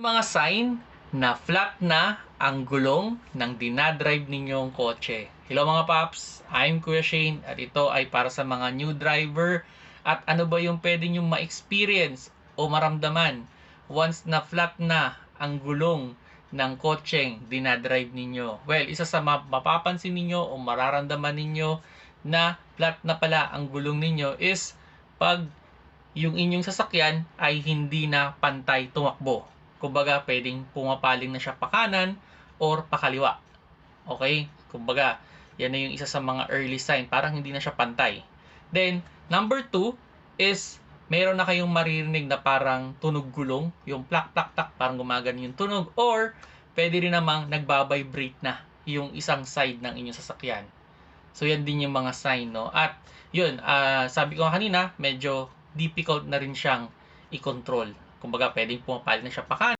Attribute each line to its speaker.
Speaker 1: Mga sign na flat na ang gulong ng dinadrive ninyong kotse. Hello mga paps, I'm Kuya Shane at ito ay para sa mga new driver at ano ba yung pwede nyo ma-experience o maramdaman once na flat na ang gulong ng kotseng dinadrive ninyo. Well, isa sa mapapansin ninyo o mararamdaman ninyo na flat na pala ang gulong ninyo is pag yung inyong sasakyan ay hindi na pantay tumakbo. Kumbaga, pwedeng pumapaling na siya pa kanan or pakaliwa. Okay? Kumbaga, yan na yung isa sa mga early sign. Parang hindi na siya pantay. Then, number 2 is meron na kayong maririnig na parang tunog gulong. Yung plak, plak, plak, parang gumagano yung tunog. Or, pwede rin namang nagbabibrate na yung isang side ng inyong sasakyan. So, yan din yung mga sign, no? At, yun, sabi ko kanina, medyo difficult na rin siyang i-control. Kumbaga, pwedeng pumapalit na siya pa kanan